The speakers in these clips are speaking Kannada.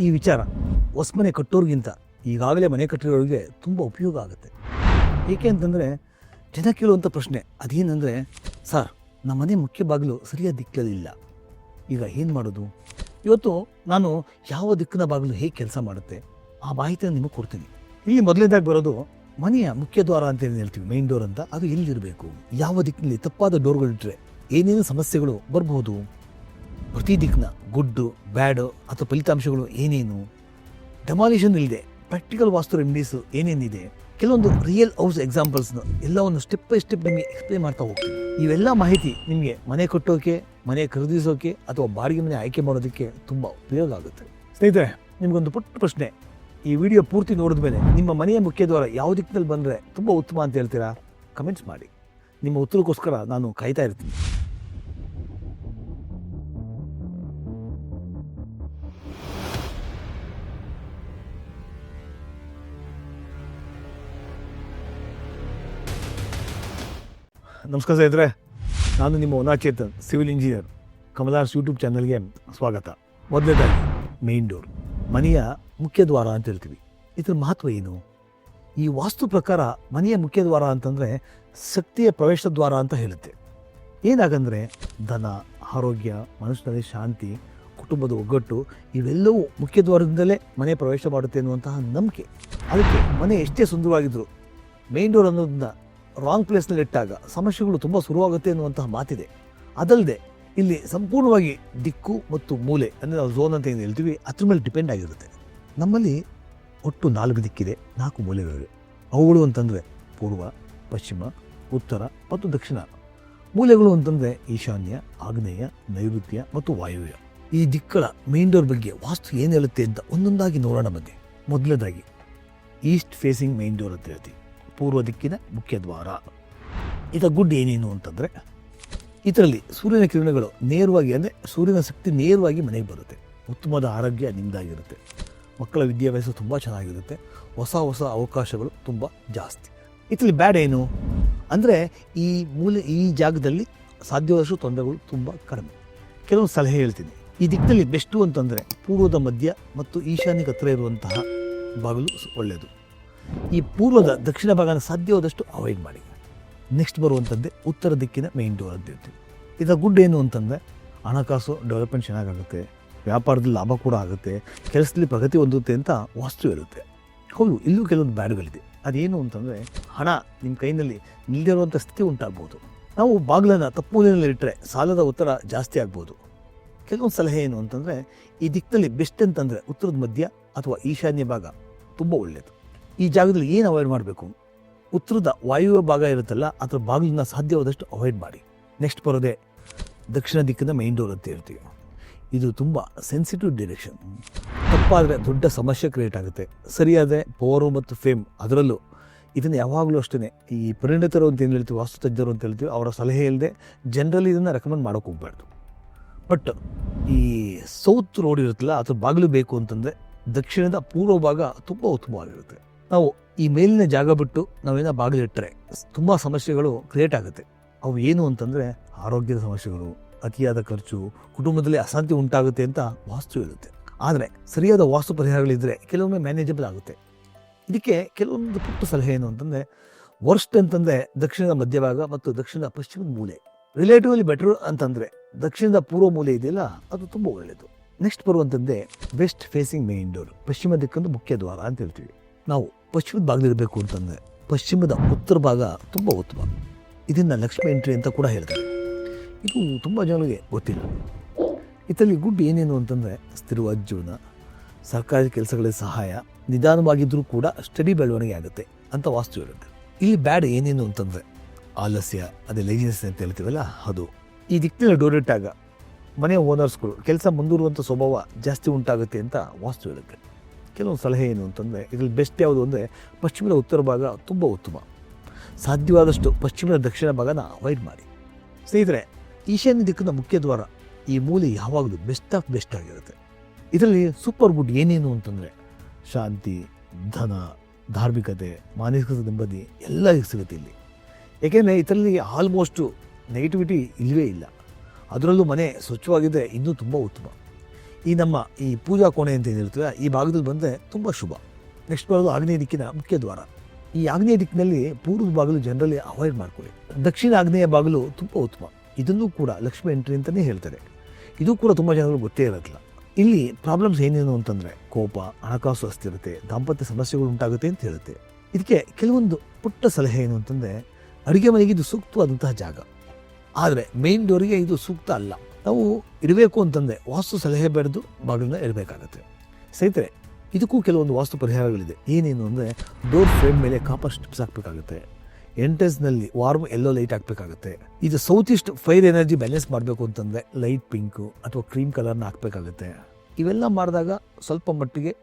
ಈ ವಿಚಾರ ಹೊಸಮನೆ ಕಟ್ಟೋರಿಗಿಂತ ಈಗಾಗಲೇ ಮನೆ ಕಟ್ಟಿರೋರಿಗೆ ತುಂಬ ಉಪಯೋಗ ಆಗುತ್ತೆ. ಏಕೆ ಅಂತಂದರೆ ಜನ ಕೇಳುವಂಥ ಪ್ರಶ್ನೆ ಅದೇನೆಂದರೆ, ಸರ್ ನಮ್ಮ ಮನೆ ಮುಖ್ಯ ಬಾಗಿಲು ಸರಿಯಾದ ದಿಕ್ಕಲ್ಲಿಲ್ಲ, ಈಗ ಏನು ಮಾಡೋದು? ಇವತ್ತು ನಾನು ಯಾವ ದಿಕ್ಕಿನ ಬಾಗಿಲು ಹೇಗೆ ಕೆಲಸ ಮಾಡುತ್ತೆ ಆ ಮಾಹಿತಿಯನ್ನು ನಿಮಗೆ ಕೊಡ್ತೀನಿ. ಇಲ್ಲಿ ಮೊದಲನೇದಾಗಿ ಬರೋದು ಮನೆಯ ಮುಖ್ಯ ದ್ವಾರ ಅಂತ ಏನು ಹೇಳ್ತೀವಿ, ಮೇನ್ ಡೋರ್ ಅಂತ. ಅದು ಎಲ್ಲಿರಬೇಕು, ಯಾವ ದಿಕ್ಕಿನಲ್ಲಿ ತಪ್ಪಾದ ಡೋರ್ಗಳಿಟ್ಟರೆ ಏನೇನು ಸಮಸ್ಯೆಗಳು ಬರಬಹುದು, ಪ್ರತಿ ದಿಕ್ಕಿನ ಗುಡ್ಡು ಬ್ಯಾಡು ಅಥವಾ ಫಲಿತಾಂಶಗಳು ಏನೇನು, ಡೆಮಾಲಿಷನ್ ಇಲ್ಲದೆ ಪ್ರಾಕ್ಟಿಕಲ್ ವಾಸ್ತು ರೆಮಿಡೀಸು ಏನೇನಿದೆ, ಕೆಲವೊಂದು ರಿಯಲ್ ಹೌಸ್ ಎಕ್ಸಾಂಪಲ್ಸ್ನ ಎಲ್ಲವನ್ನು ಸ್ಟೆಪ್ ಬೈ ಸ್ಟೆಪ್ ನಿಮಗೆ ಎಕ್ಸ್ಪ್ಲೇನ್ ಮಾಡ್ತಾ ಹೋಗ್ತೀನಿ. ಇವೆಲ್ಲ ಮಾಹಿತಿ ನಿಮಗೆ ಮನೆ ಕಟ್ಟೋಕೆ, ಮನೆ ಖರೀದಿಸೋಕೆ ಅಥವಾ ಬಾಡಿಗೆ ಮನೆ ಆಯ್ಕೆ ಮಾಡೋದಕ್ಕೆ ತುಂಬ ಉಪಯೋಗ ಆಗುತ್ತೆ. ಸ್ನೇಹಿತರೆ, ನಿಮಗೊಂದು ಪುಟ್ಟ ಪ್ರಶ್ನೆ. ಈ ವಿಡಿಯೋ ಪೂರ್ತಿ ನೋಡಿದ ಮೇಲೆ ನಿಮ್ಮ ಮನೆಯ ಮುಖ್ಯ ದ್ವಾರ ಯಾವ ದಿಕ್ಕಿನಲ್ಲಿ ಬಂದರೆ ತುಂಬ ಉತ್ತಮ ಅಂತ ಹೇಳ್ತೀರಾ? ಕಮೆಂಟ್ಸ್ ಮಾಡಿ. ನಿಮ್ಮ ಉತ್ತರಕ್ಕೋಸ್ಕರ ನಾನು ಕಾಯ್ತಾ ಇರ್ತೀನಿ. ನಮಸ್ಕಾರ ಸ್ನೇಹಿತರೆ, ನಾನು ನಿಮ್ಮ ಚೇತನ್, ಸಿವಿಲ್ ಇಂಜಿನಿಯರ್. ಕಮಲಾರ್ಸ್ ಯೂಟ್ಯೂಬ್ ಚಾನಲ್ಗೆ ಸ್ವಾಗತ. ಮೊದಲನೇದಾಗಿ ಮೇನ್ ಡೋರ್, ಮನೆಯ ಮುಖ್ಯ ದ್ವಾರ ಅಂತ ಹೇಳ್ತೀವಿ. ಇದರ ಮಹತ್ವ ಏನು? ಈ ವಾಸ್ತು ಪ್ರಕಾರ ಮನೆಯ ಮುಖ್ಯ ದ್ವಾರ ಅಂತಂದರೆ ಶಕ್ತಿಯ ಪ್ರವೇಶ ದ್ವಾರ ಅಂತ ಹೇಳುತ್ತೆ. ಏನಾಗಂದರೆ ಧನ, ಆರೋಗ್ಯ, ಮನುಷ್ಯನಲ್ಲಿ ಶಾಂತಿ, ಕುಟುಂಬದ ಒಗ್ಗಟ್ಟು ಇವೆಲ್ಲವೂ ಮುಖ್ಯ ದ್ವಾರದಿಂದಲೇ ಮನೆ ಪ್ರವೇಶ ಮಾಡುತ್ತೆ ಅನ್ನುವಂತಹ ನಂಬಿಕೆ. ಅದಕ್ಕೆ ಮನೆ ಎಷ್ಟೇ ಸುಂದರವಾಗಿದ್ದರೂ ಮೇನ್ ಡೋರ್ ಅನ್ನೋದನ್ನ ರಾಂಗ್ ಪ್ಲೇಸ್ನಲ್ಲಿ ಇಟ್ಟಾಗ ಸಮಸ್ಯೆಗಳು ತುಂಬ ಶುರುವಾಗುತ್ತೆ ಅನ್ನುವಂತಹ ಮಾತಿದೆ. ಅದಲ್ಲದೆ ಇಲ್ಲಿ ಸಂಪೂರ್ಣವಾಗಿ ದಿಕ್ಕು ಮತ್ತು ಮೂಲೆ ಅಂದರೆ ನಾವು ಝೋನ್ ಅಂತ ಏನು ಹೇಳ್ತೀವಿ ಅದ್ರ ಮೇಲೆ ಡಿಪೆಂಡ್ ಆಗಿರುತ್ತೆ. ನಮ್ಮಲ್ಲಿ ಒಟ್ಟು 4 ದಿಕ್ಕಿದೆ, 4 ಮೂಲೆಗಳಿವೆ. ಅವುಗಳು ಅಂತಂದರೆ ಪೂರ್ವ, ಪಶ್ಚಿಮ, ಉತ್ತರ ಮತ್ತು ದಕ್ಷಿಣ. ಮೂಲೆಗಳು ಅಂತಂದರೆ ಈಶಾನ್ಯ, ಆಗ್ನೇಯ, ನೈಋತ್ಯ ಮತ್ತು ವಾಯುವ್ಯ. ಈ ದಿಕ್ಕಳ ಮೇನ್ ಡೋರ್ ಬಗ್ಗೆ ವಾಸ್ತು ಏನು ಹೇಳುತ್ತೆ ಅಂತ ಒಂದೊಂದಾಗಿ ನೋಡೋಣ ಬನ್ನಿ. ಮೊದಲನೇದಾಗಿ ಈಸ್ಟ್ ಫೇಸಿಂಗ್ ಮೇನ್ ಡೋರ್ ಅಂತ ಹೇಳ್ತೀವಿ, ಪೂರ್ವ ದಿಕ್ಕಿನ ಮುಖ್ಯ ದ್ವಾರ. ಇದರ ಗುಡ್ ಏನೇನು ಅಂತಂದರೆ ಇದರಲ್ಲಿ ಸೂರ್ಯನ ಕಿರಣಗಳು ನೇರವಾಗಿ, ಅಂದರೆ ಸೂರ್ಯನ ಶಕ್ತಿ ನೇರವಾಗಿ ಮನೆಗೆ ಬರುತ್ತೆ. ಉತ್ತಮವಾದ ಆರೋಗ್ಯ ನಿಮ್ಮದಾಗಿರುತ್ತೆ. ಮಕ್ಕಳ ವಿದ್ಯಾಭ್ಯಾಸ ತುಂಬ ಚೆನ್ನಾಗಿರುತ್ತೆ. ಹೊಸ ಹೊಸ ಅವಕಾಶಗಳು ತುಂಬ ಜಾಸ್ತಿ. ಇದರಲ್ಲಿ ಬ್ಯಾಡ್ ಏನು ಅಂದರೆ ಈ ಜಾಗದಲ್ಲಿ ಸಾಧ್ಯವಾದಷ್ಟು ತೊಂದರೆಗಳು ತುಂಬ ಕಡಿಮೆ. ಕೆಲವೊಂದು ಸಲಹೆ ಹೇಳ್ತೀನಿ. ಈ ದಿಕ್ಕಿನಲ್ಲಿ ಬೆಸ್ಟು ಅಂತಂದರೆ ಪೂರ್ವದ ಮಧ್ಯ ಮತ್ತು ಈಶಾನ್ಯಕ್ಕೆ ಹತ್ತಿರ ಇರುವಂತಹ ಬಾಗಿಲು ಒಳ್ಳೆಯದು. ಈ ಪೂರ್ವದ ದಕ್ಷಿಣ ಭಾಗನ ಸಾಧ್ಯವಾದಷ್ಟು ಅವಾಯ್ಡ್ ಮಾಡಿ. ನೆಕ್ಸ್ಟ್ ಬರುವಂಥದ್ದೇ ಉತ್ತರ ದಿಕ್ಕಿನ ಮೇನ್ ಡೋರ್ ಅಂತ ಹೇಳ್ತೀವಿ. ಇದರ ಗುಡ್ ಏನು ಅಂತಂದರೆ ಹಣಕಾಸು ಡೆವಲಪ್ಮೆಂಟ್ ಚೆನ್ನಾಗಾಗುತ್ತೆ, ವ್ಯಾಪಾರದಲ್ಲಿ ಲಾಭ ಕೂಡ ಆಗುತ್ತೆ, ಕೆಲಸದಲ್ಲಿ ಪ್ರಗತಿ ಹೊಂದುತ್ತೆ ಅಂತ ವಾಸ್ತು ಹೇಳುತ್ತೆ. ಹೌದು, ಇಲ್ಲೂ ಕೆಲವೊಂದು ಬ್ಯಾಡ್ಗಳಿದೆ. ಅದೇನು ಅಂತಂದರೆ ಹಣ ನಿಮ್ಮ ಕೈನಲ್ಲಿ ನಿಲ್ಲದಿರುವಂಥ ಸ್ಥಿತಿ ಉಂಟಾಗ್ಬೋದು. ನಾವು ಬಾಗಿಲನ್ನು ತಪ್ಪು ಮೂಲೆಯಲ್ಲಿ ಇಟ್ಟರೆ ಸಾಲದ ಒತ್ತಡ ಜಾಸ್ತಿ ಆಗ್ಬೋದು. ಕೆಲವೊಂದು ಸಲಹೆ ಏನು ಅಂತಂದರೆ ಈ ದಿಕ್ಕಿನಲ್ಲಿ ಬೆಸ್ಟ್ ಅಂತಂದರೆ ಉತ್ತರದ ಮಧ್ಯ ಅಥವಾ ಈಶಾನ್ಯ ಭಾಗ ತುಂಬ ಒಳ್ಳೆಯದು. ಈ ಜಾಗದಲ್ಲಿ ಏನು ಅವಾಯ್ಡ್ ಮಾಡಬೇಕು? ಉತ್ತರದ ವಾಯುವ್ಯ ಭಾಗ ಇರುತ್ತಲ್ಲ, ಅದರ ಬಾಗಿಲನ್ನ ಸಾಧ್ಯವಾದಷ್ಟು ಅವಾಯ್ಡ್ ಮಾಡಿ. ನೆಕ್ಸ್ಟ್ ಬರೋದೇ ದಕ್ಷಿಣ ದಿಕ್ಕಿನ ಮೇನ್ ಡೋರ್ ಅಂತ ಹೇಳ್ತೀವಿ. ಇದು ತುಂಬ ಸೆನ್ಸಿಟಿವ್ ಡೈರೆಕ್ಷನ್. ತಪ್ಪಾದರೆ ದೊಡ್ಡ ಸಮಸ್ಯೆ ಕ್ರಿಯೇಟ್ ಆಗುತ್ತೆ. ಸರಿಯಾದ ಪವರು ಮತ್ತು ಫೇಮ್, ಅದರಲ್ಲೂ ಇದನ್ನು ಯಾವಾಗಲೂ ಅಷ್ಟೇ ಈ ಪರಿಣಿತರು ಅಂತ ಏನು ಹೇಳ್ತೀವಿ, ವಾಸ್ತು ತಜ್ಞರು ಅಂತ ಹೇಳ್ತೀವಿ, ಅವರ ಸಲಹೆ ಇಲ್ಲದೆ ಜನರಲಿ ಇದನ್ನು ರೆಕಮೆಂಡ್ ಮಾಡೋಕೆ ಹೋಗ್ಬಾರ್ದು. ಬಟ್ ಈ ಸೌತ್ ರೋಡ್ ಇರುತ್ತಲ್ಲ, ಅದ್ರ ಬಾಗಿಲು ಬೇಕು ಅಂತಂದರೆ ದಕ್ಷಿಣದ ಪೂರ್ವ ಭಾಗ ತುಂಬ ಉತ್ತಮವಾಗಿರುತ್ತೆ. ನಾವು ಈ ಮೇಲಿನ ಜಾಗ ಬಿಟ್ಟು ನಾವೇನೋ ಬಾಗಿಲಿಟ್ಟರೆ ತುಂಬ ಸಮಸ್ಯೆಗಳು ಕ್ರಿಯೇಟ್ ಆಗುತ್ತೆ. ಅವು ಏನು ಅಂತಂದರೆ ಆರೋಗ್ಯದ ಸಮಸ್ಯೆಗಳು, ಅತಿಯಾದ ಖರ್ಚು, ಕುಟುಂಬದಲ್ಲಿ ಅಶಾಂತಿ ಉಂಟಾಗುತ್ತೆ ಅಂತ ವಾಸ್ತು ಹೇಳುತ್ತೆ. ಆದರೆ ಸರಿಯಾದ ವಾಸ್ತು ಪರಿಹಾರಗಳಿದ್ದರೆ ಕೆಲವೊಮ್ಮೆ ಮ್ಯಾನೇಜಬಲ್ ಆಗುತ್ತೆ. ಇದಕ್ಕೆ ಕೆಲವೊಂದು ಪುಟ್ಟ ಸಲಹೆ ಏನು ಅಂತಂದರೆ ವರ್ಸ್ಟ್ ಅಂತಂದರೆ ದಕ್ಷಿಣದ ಮಧ್ಯಭಾಗ ಮತ್ತು ದಕ್ಷಿಣದ ಪಶ್ಚಿಮದ ಮೂಲೆ. ರಿಲೇಟಿವ್ಲಿ ಬೆಟರ್ ಅಂತಂದರೆ ದಕ್ಷಿಣದ ಪೂರ್ವ ಮೂಲೆ ಇದೆಯಲ್ಲ, ಅದು ತುಂಬ ಒಳ್ಳೆಯದು. ನೆಕ್ಸ್ಟ್ ಬರುವಂಥದ್ದೇ ವೆಸ್ಟ್ ಫೇಸಿಂಗ್ ಮೇನ್ ಡೋರ್, ಪಶ್ಚಿಮ ದಿಕ್ಕಂದು ಮುಖ್ಯ ದ್ವಾರ ಅಂತ ಹೇಳ್ತೀವಿ. ನಾವು ಪಶ್ಚಿಮದ ಭಾಗದಲ್ಲಿರಬೇಕು ಅಂತಂದರೆ ಪಶ್ಚಿಮದ ಉತ್ತರ ಭಾಗ ತುಂಬ ಉತ್ತಮ. ಇದನ್ನು ಲಕ್ಷ್ಮಿ ಎಂಟ್ರಿ ಅಂತ ಕೂಡ ಹೇಳ್ತಾರೆ. ಇದು ತುಂಬ ಜನರಿಗೆ ಗೊತ್ತಿಲ್ಲ. ಇದರಲ್ಲಿ ಗುಡ್ ಏನೇನು ಅಂತಂದರೆ ಸ್ಥಿರವಾದ ಜೀವನ, ಸರ್ಕಾರಿ ಕೆಲಸಗಳಿಗೆ ಸಹಾಯ, ನಿಧಾನವಾಗಿದ್ದರೂ ಕೂಡ ಸ್ಟಡಿ ಬೆಳವಣಿಗೆ ಆಗುತ್ತೆ ಅಂತ ವಾಸ್ತು ಹೇಳುತ್ತೆ. ಇಲ್ಲಿ ಬ್ಯಾಡ್ ಏನೇನು ಅಂತಂದರೆ ಆಲಸ್ಯ, ಅದೇ ಲೇಜಿನೆಸ್ ಅಂತ ಹೇಳ್ತೀವಲ್ಲ ಅದು. ಈ ದಿಕ್ಕಿನಲ್ಲಿ ಡೋರ್ ಇಟ್ಟಾಗ ಮನೆಯ ಓನರ್ಸ್ಗಳು ಕೆಲಸ ಮುಂದೂರುವಂಥ ಸ್ವಭಾವ ಜಾಸ್ತಿ ಉಂಟಾಗುತ್ತೆ ಅಂತ ವಾಸ್ತು ಹೇಳುತ್ತೆ. ಕೆಲವೊಂದು ಸಲಹೆ ಏನು ಅಂತಂದರೆ ಇದರಲ್ಲಿ ಬೆಸ್ಟ್ ಯಾವುದು ಅಂದರೆ ಪಶ್ಚಿಮದ ಉತ್ತರ ಭಾಗ ತುಂಬ ಉತ್ತಮ. ಸಾಧ್ಯವಾದಷ್ಟು ಪಶ್ಚಿಮದ ದಕ್ಷಿಣ ಭಾಗನ ಅವಾಯ್ಡ್ ಮಾಡಿ. ಸ್ನೇಹಿತರೆ, ಈಶಾನ್ಯ ದಿಕ್ಕಿನ ಮುಖ್ಯ ದ್ವಾರ ಈ ಮೂಲೆ ಯಾವಾಗಲೂ ಬೆಸ್ಟ್ ಆಫ್ ಬೆಸ್ಟ್ ಆಗಿರುತ್ತೆ. ಇದರಲ್ಲಿ ಸೂಪರ್ ಗುಡ್ ಏನೇನು ಅಂತಂದರೆ ಶಾಂತಿ, ಧನ, ಧಾರ್ಮಿಕತೆ, ಮಾನಸಿಕ ನೆಮ್ಮದಿ ಎಲ್ಲ ಸಿಗುತ್ತೆ ಇಲ್ಲಿ. ಏಕೆಂದರೆ ಇದರಲ್ಲಿ ಆಲ್ಮೋಸ್ಟು ನೆಗೆಟಿವಿಟಿ ಇಲ್ಲವೇ ಇಲ್ಲ. ಅದರಲ್ಲೂ ಮನೆ ಸ್ವಚ್ಛವಾಗಿದ್ದರೆ ಇನ್ನೂ ತುಂಬ ಉತ್ತಮ. ಈ ನಮ್ಮ ಈ ಪೂಜಾ ಕೋಣೆ ಅಂತ ಏನಿರ್ತವೆ ಈ ಭಾಗದಲ್ಲಿ ಬಂದರೆ ತುಂಬ ಶುಭ. ನೆಕ್ಸ್ಟ್ ಬರೋದು ಆಗ್ನೇಯ ದಿಕ್ಕಿನ ಮುಖ್ಯ ದ್ವಾರ. ಈ ಆಗ್ನೇಯ ದಿಕ್ಕಿನಲ್ಲಿ ಪೂರ್ವದ ಬಾಗಿಲು ಜನರಲಿ ಅವಾಯ್ಡ್ ಮಾಡ್ಕೊಳ್ಳಿ. ದಕ್ಷಿಣ ಆಗ್ನೇಯ ಬಾಗಿಲು ತುಂಬ ಉತ್ತಮ. ಇದನ್ನು ಕೂಡ ಲಕ್ಷ್ಮಿ ಎಂಟ್ರಿ ಅಂತಲೇ ಹೇಳ್ತಾರೆ. ಇದು ಕೂಡ ತುಂಬ ಜನರು ಗೊತ್ತೇ ಇರೋದಿಲ್ಲ. ಇಲ್ಲಿ ಪ್ರಾಬ್ಲಮ್ಸ್ ಏನೇನು ಅಂತಂದರೆ ಕೋಪ, ಹಣಕಾಸು ಅಸ್ಥಿರತೆ, ದಾಂಪತ್ಯ ಸಮಸ್ಯೆಗಳು ಉಂಟಾಗುತ್ತೆ ಅಂತ ಹೇಳುತ್ತೆ. ಇದಕ್ಕೆ ಕೆಲವೊಂದು ಪುಟ್ಟ ಸಲಹೆ ಏನು ಅಂತಂದರೆ, ಅಡುಗೆ ಮನೆಗೆ ಇದು ಸೂಕ್ತವಾದಂತಹ ಜಾಗ, ಆದರೆ ಮೇನ್ ಡೋರಿಗೆ ಇದು ಸೂಕ್ತ ಅಲ್ಲ. ನಾವು ಇಡಬೇಕು ಅಂತಂದರೆ ವಾಸ್ತು ಸಲಹೆ ಬರೆದು ಬಾಗಿಲನ್ನ ಇಡಬೇಕಾಗತ್ತೆ. ಸ್ನೇಹಿತರೆ, ಇದಕ್ಕೂ ಕೆಲವೊಂದು ವಾಸ್ತು ಪರಿಹಾರಗಳಿದೆ. ಏನೇನು ಅಂದರೆ, ಡೋರ್ ಫ್ರೇಮ್ ಮೇಲೆ ಕಾಪರ್ ಸ್ಟ್ರಿಪ್ಸ್ ಹಾಕಬೇಕಾಗುತ್ತೆ. ಎಂಟ್ರೆನ್ಸ್ನಲ್ಲಿ ವಾರ್ಮ್ ಎಲ್ಲೋ ಲೈಟ್ ಹಾಕಬೇಕಾಗುತ್ತೆ. ಇದು south East fire energy balance ಮಾಡಬೇಕು ಅಂತಂದರೆ ಲೈಟ್ ಪಿಂಕು ಅಥವಾ ಕ್ರೀಮ್ ಕಲರ್ನ ಹಾಕಬೇಕಾಗುತ್ತೆ. ಇವೆಲ್ಲ ಮಾಡಿದಾಗ ಸ್ವಲ್ಪ ಮಟ್ಟಿಗೆ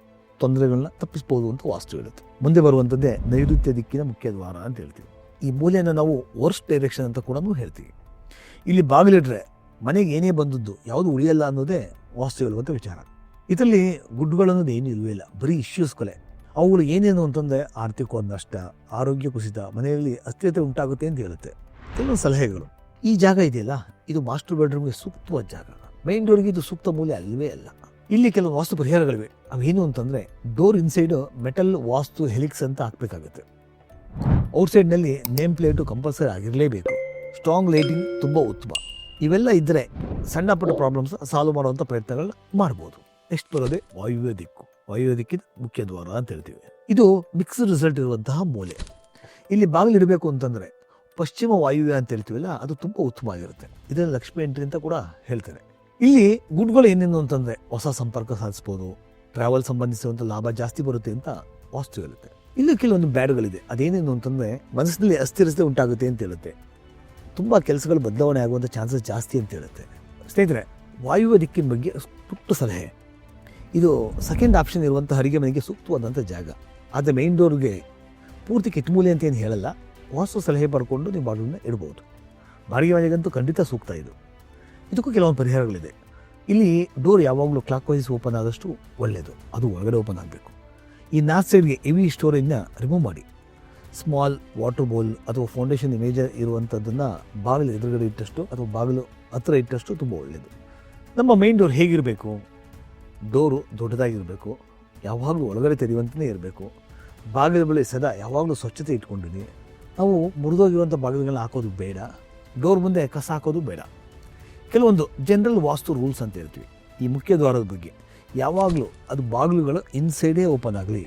ತೊಂದರೆಗಳನ್ನ ತಪ್ಪಿಸ್ಬೋದು ಅಂತ ವಾಸ್ತು ಹೇಳುತ್ತೆ. ಮುಂದೆ ಬರುವಂಥದ್ದೇ ನೈಋತ್ಯ ದಿಕ್ಕಿನ ಮುಖ್ಯ ದ್ವಾರ ಅಂತ ಹೇಳ್ತೀವಿ. ಈ ಮೂಲೆಯನ್ನು ನಾವು ವರ್ಸ್ಟ್ ಡೈರೆಕ್ಷನ್ ಅಂತ ಕೂಡ ಹೇಳ್ತೀವಿ. ಇಲ್ಲಿ ಬಾಗಿಲಿಟ್ರೆ ಮನೆಗೆ ಏನೇ ಬಂದದ್ದು ಯಾವುದು ಉಳಿಯಲ್ಲ ಅನ್ನೋದೇ ವಾಸ್ತು ಹೇಳುವಂಥ ವಿಚಾರ. ಇದರಲ್ಲಿ ಗುಡ್ಡುಗಳನ್ನೋದು ಏನೂ ಇಲ್ಲವೇ ಇಲ್ಲ, ಬರೀ ಇಶ್ಯೂಸ್ಗಳೇ. ಅವುಗಳು ಏನೇನು ಅಂತಂದರೆ ಆರ್ಥಿಕ ನಷ್ಟ, ಆರೋಗ್ಯ ಕುಸಿತ, ಮನೆಯಲ್ಲಿ ಅಸ್ಥಿರತೆ ಉಂಟಾಗುತ್ತೆ ಅಂತ ಹೇಳುತ್ತೆ. ಕೆಲವೊಂದು ಸಲಹೆಗಳು. ಈ ಜಾಗ ಇದೆಯಲ್ಲ, ಇದು ಮಾಸ್ಟರ್ ಬೆಡ್ರೂಮ್ಗೆ ಸೂಕ್ತವಾದ ಜಾಗ. ಮೈನ್ ಡೋರ್ಗೆ ಇದು ಸೂಕ್ತ ಮೂಲೆ ಅಲ್ಲವೇ ಅಲ್ಲ. ಇಲ್ಲಿ ಕೆಲವು ವಾಸ್ತು ಪರಿಹಾರಗಳಿವೆ. ಅವೇನು ಅಂತಂದರೆ, door inside metal vastu helix ಅಂತ ಹಾಕಬೇಕಾಗುತ್ತೆ. ಔಟ್ಸೈಡ್ನಲ್ಲಿ ನೇಮ್ ಪ್ಲೇಟು ಕಂಪಲ್ಸರಿ ಆಗಿರಲೇಬೇಕು. ಸ್ಟ್ರಾಂಗ್ ಲೈಟಿಂಗ್ ತುಂಬ ಉತ್ತಮ. ಇವೆಲ್ಲ ಇದ್ದರೆ ಸಣ್ಣ ಪುಟ್ಟ ಪ್ರಾಬ್ಲಮ್ಸ್ ಸಾಲ್ವ್ ಮಾಡುವಂಥ ಪ್ರಯತ್ನಗಳನ್ನ ಮಾಡ್ಬೋದು. ನೆಕ್ಸ್ಟ್ ಬರೋದೇ ವಾಯುವ್ಯ ದಿಕ್ಕು. ವಾಯುವ್ಯ ದಿಕ್ಕಿನ ಮುಖ್ಯ ದ್ವಾರ ಅಂತ ಹೇಳ್ತೀವಿ. ಇದು ಮಿಕ್ಸ್ಡ್ ರಿಸಲ್ಟ್ ಇರುವಂತಹ ಮೂಲೆ. ಇಲ್ಲಿ ಬಾಗಿಲಿಡಬೇಕು ಅಂತಂದರೆ ಪಶ್ಚಿಮ ವಾಯುವ್ಯ ಅಂತ ಹೇಳ್ತೀವಲ್ಲ, ಅದು ತುಂಬ ಉತ್ತಮವಾಗಿರುತ್ತೆ. ಇದನ್ನು ಲಕ್ಷ್ಮಿ ಎಂಟ್ರಿ ಅಂತ ಕೂಡ ಹೇಳ್ತಾರೆ. ಇಲ್ಲಿ ಗುಡ್ಗಳು ಏನೇನು ಅಂತಂದರೆ, ಹೊಸ ಸಂಪರ್ಕ ಸಾಧಿಸ್ಬೋದು, ಟ್ರಾವೆಲ್ ಸಂಬಂಧಿಸಿರುವಂಥ ಲಾಭ ಜಾಸ್ತಿ ಬರುತ್ತೆ ಅಂತ ವಾಸ್ತು ಹೇಳುತ್ತೆ. ಇಲ್ಲಿ ಕೆಲವೊಂದು ಬ್ಯಾಡ್ಗಳಿದೆ. ಅದೇನೇನು ಅಂತಂದರೆ, ಮನಸ್ಸಿನಲ್ಲಿ ಅಸ್ಥಿರತೆ ಉಂಟಾಗುತ್ತೆ ಅಂತ ಹೇಳುತ್ತೆ. ತುಂಬ ಕೆಲಸಗಳು ಬದಲಾವಣೆ ಆಗುವಂಥ ಚಾನ್ಸಸ್ ಜಾಸ್ತಿ ಅಂತ ಹೇಳುತ್ತೆ. ಸ್ನೇಹಿತರೆ, ವಾಯುವ್ಯ ದಿಕ್ಕಿನ ಬಗ್ಗೆ ಪುಟ್ಟ ಸಲಹೆ. ಇದು ಸೆಕೆಂಡ್ ಆಪ್ಷನ್ ಇರುವಂಥ ಅಡುಗೆ ಮನೆಗೆ ಸೂಕ್ತವಾದಂಥ ಜಾಗ. ಆದರೆ ಮೇನ್ ಡೋರ್ಗೆ ಪೂರ್ತಿ ಕೆಟ್ಟಮೂಲೆ ಅಂತ ಏನು ಹೇಳಲ್ಲ. ವಾಸ್ತು ಸಲಹೆ ಪಡ್ಕೊಂಡು ನೀವು ಬಾಗಿಲನ್ನ ಇಡ್ಬೋದು. ಬಾಡಿಗೆ ಮನೆಗಂತೂ ಖಂಡಿತ ಸೂಕ್ತ ಇದು. ಇದಕ್ಕೂ ಕೆಲವೊಂದು ಪರಿಹಾರಗಳಿದೆ. ಇಲ್ಲಿ ಡೋರ್ ಯಾವಾಗಲೂ ಕ್ಲಾಕ್ ವೈಸ್ ಓಪನ್ ಆದಷ್ಟು ಒಳ್ಳೆಯದು. ಅದು ಒಳಗಡೆ ಓಪನ್ ಆಗಬೇಕು. ಈ ನಾರ್ತ್ ಸೈಡ್ಗೆ ಹೆವಿ ಸ್ಟೋರೇಜ್ನ ರಿಮೂವ್ ಮಾಡಿ. ಸ್ಮಾಲ್ ವಾಟರ್ ಬೌಲ್ ಅಥವಾ ಫೌಂಡೇಶನ್ ಇಮೇಜ್ ಇರುವಂಥದ್ದನ್ನು ಬಾಗಿಲು ಎದುರುಗಡೆ ಇಟ್ಟಷ್ಟು ಅಥವಾ ಬಾಗಿಲು ಹತ್ತಿರ ಇಟ್ಟಷ್ಟು ತುಂಬ ಒಳ್ಳೆಯದು. ನಮ್ಮ ಮೇನ್ ಡೋರ್ ಹೇಗಿರಬೇಕು? ಡೋರು ದೊಡ್ಡದಾಗಿರಬೇಕು, ಯಾವಾಗಲೂ ಒಳಗಡೆ ತೆರೆಯುವಂತಲೇ ಇರಬೇಕು. ಬಾಗಿಲ ಬಳಿ ಸದಾ ಯಾವಾಗಲೂ ಸ್ವಚ್ಛತೆ ಇಟ್ಕೊಂಡಿರಿ. ನಾವು ಮುರಿದೋಗಿರುವಂಥ ಬಾಗಿಲುಗಳನ್ನ ಹಾಕೋದು ಬೇಡ. ಡೋರ್ ಮುಂದೆ ಕಸ ಹಾಕೋದು ಬೇಡ. ಕೆಲವೊಂದು ಜನರಲ್ ವಾಸ್ತು ರೂಲ್ಸ್ ಅಂತ ಹೇಳ್ತೀವಿ ಈ ಮುಖ್ಯ ದ್ವಾರದ ಬಗ್ಗೆ. ಯಾವಾಗಲೂ ಅದು ಬಾಗಿಲುಗಳು ಇನ್ಸೈಡೇ ಓಪನ್ ಆಗಲಿ.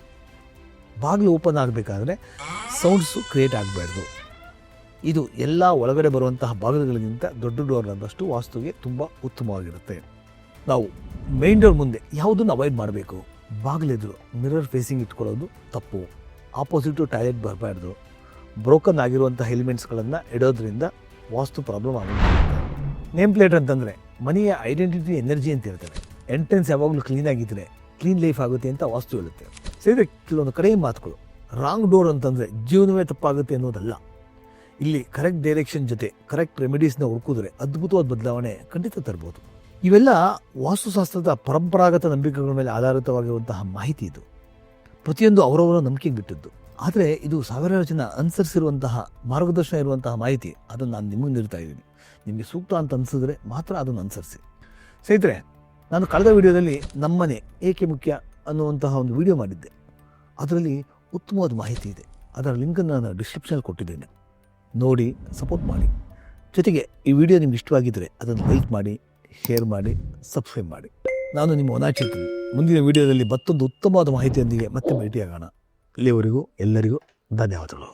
ಬಾಗಿಲು ಓಪನ್ ಆಗಬೇಕಾದ್ರೆ ಸೌಂಡ್ಸು ಕ್ರಿಯೇಟ್ ಆಗಬಾರ್ದು. ಇದು ಎಲ್ಲ ಒಳಗಡೆ ಬರುವಂತಹ ಬಾಗಿಲುಗಳಿಗಿಂತ ದೊಡ್ಡ ಡೋರ್ ಆದಷ್ಟು ವಾಸ್ತುಗೆ ತುಂಬ ಉತ್ತಮವಾಗಿರುತ್ತೆ. ನಾವು ಮೇನ್ ಡೋರ್ ಮುಂದೆ ಯಾವುದನ್ನು ಅವಾಯ್ಡ್ ಮಾಡಬೇಕು? ಬಾಗಿಲೆದುರು ಮಿರರ್ ಫೇಸಿಂಗ್ ಇಟ್ಕೊಳ್ಳೋದು ತಪ್ಪು. ಆಪೋಸಿಟು ಟಾಯ್ಲೆಟ್ ಬರಬಾರ್ದು. ಬ್ರೋಕನ್ ಆಗಿರುವಂಥ ಎಲಿಮೆಂಟ್ಸ್ಗಳನ್ನು ಇಡೋದ್ರಿಂದ ವಾಸ್ತು ಪ್ರಾಬ್ಲಮ್ ಆಗುತ್ತೆ. ನೇಮ್ ಪ್ಲೇಟ್ ಅಂತಂದರೆ ಮನೆಯ ಐಡೆಂಟಿಟಿ ಎನರ್ಜಿ ಅಂತ ಹೇಳ್ತಾರೆ. ಎಂಟ್ರೆನ್ಸ್ ಯಾವಾಗಲೂ ಕ್ಲೀನಾಗಿದ್ದರೆ ಕ್ಲೀನ್ ಲೈಫ್ ಆಗುತ್ತೆ ಅಂತ ವಾಸ್ತು ಹೇಳುತ್ತೆ. ಸೇರಿ ಕೆಲವೊಂದು ಕಡೆ ಮಾತುಗಳು. ರಾಂಗ್ ಡೋರ್ ಅಂತಂದರೆ ಜೀವನವೇ ತಪ್ಪಾಗುತ್ತೆ ಅನ್ನೋದಲ್ಲ. ಇಲ್ಲಿ ಕರೆಕ್ಟ್ ಡೈರೆಕ್ಷನ್ ಜೊತೆ ಕರೆಕ್ಟ್ ರೆಮಿಡೀಸ್ನ ಹುಡುಕಿದ್ರೆ ಅದ್ಭುತವಾದ ಬದಲಾವಣೆ ಖಂಡಿತ ತರ್ಬೋದು. ಇವೆಲ್ಲ ವಾಸ್ತುಶಾಸ್ತ್ರದ ಪರಂಪರಾಗತ ನಂಬಿಕೆಗಳ ಮೇಲೆ ಆಧಾರಿತವಾಗಿರುವಂತಹ ಮಾಹಿತಿ. ಇದು ಪ್ರತಿಯೊಂದು ಅವರವರ ನಂಬಿಕೆಗೆ ಬಿಟ್ಟಿದ್ದು. ಆದರೆ ಇದು ಸಾವಿರಾರು ಜನ ಅನುಸರಿಸಿರುವಂತಹ ಮಾರ್ಗದರ್ಶನ ಇರುವಂತಹ ಮಾಹಿತಿ. ಅದನ್ನು ನಾನು ನಿಮಗೆ ನೀಡ್ತಾ ಇದ್ದೀನಿ. ನಿಮಗೆ ಸೂಕ್ತ ಅಂತ ಅನಿಸಿದ್ರೆ ಮಾತ್ರ ಅದನ್ನು ಅನುಸರಿಸಿ. ಸ್ನೇಹಿತರೆ, ನಾನು ಕಳೆದ ವಿಡಿಯೋದಲ್ಲಿ ನಮ್ಮನೆ ಏಕೆ ಮುಖ್ಯ ಅನ್ನುವಂತಹ ಒಂದು ವಿಡಿಯೋ ಮಾಡಿದ್ದೆ. ಅದರಲ್ಲಿ ಉತ್ತಮವಾದ ಮಾಹಿತಿ ಇದೆ. ಅದರ ಲಿಂಕನ್ನು ನಾನು ಡಿಸ್ಕ್ರಿಪ್ಷನಲ್ಲಿ ಕೊಟ್ಟಿದ್ದೇನೆ. ನೋಡಿ ಸಪೋರ್ಟ್ ಮಾಡಿ. ಜೊತೆಗೆ ಈ ವಿಡಿಯೋ ನಿಮ್ಗೆ ಇಷ್ಟವಾಗಿದ್ದರೆ ಅದನ್ನು ಲೈಕ್ ಮಾಡಿ, ಶೇರ್ ಮಾಡಿ, ಸಬ್ಸ್ಕ್ರೈಬ್ ಮಾಡಿ. ನಾನು ನಿಮ್ಮ ವನಾಚಿರ್ತೀನಿ. ಮುಂದಿನ ವಿಡಿಯೋದಲ್ಲಿ ಮತ್ತೊಂದು ಉತ್ತಮವಾದ ಮಾಹಿತಿಯೊಂದಿಗೆ ಮತ್ತೆ ಭೇಟಿಯಾಗೋಣ. ಇಲ್ಲಿಯವರೆಗೂ ಎಲ್ಲರಿಗೂ ಧನ್ಯವಾದಗಳು.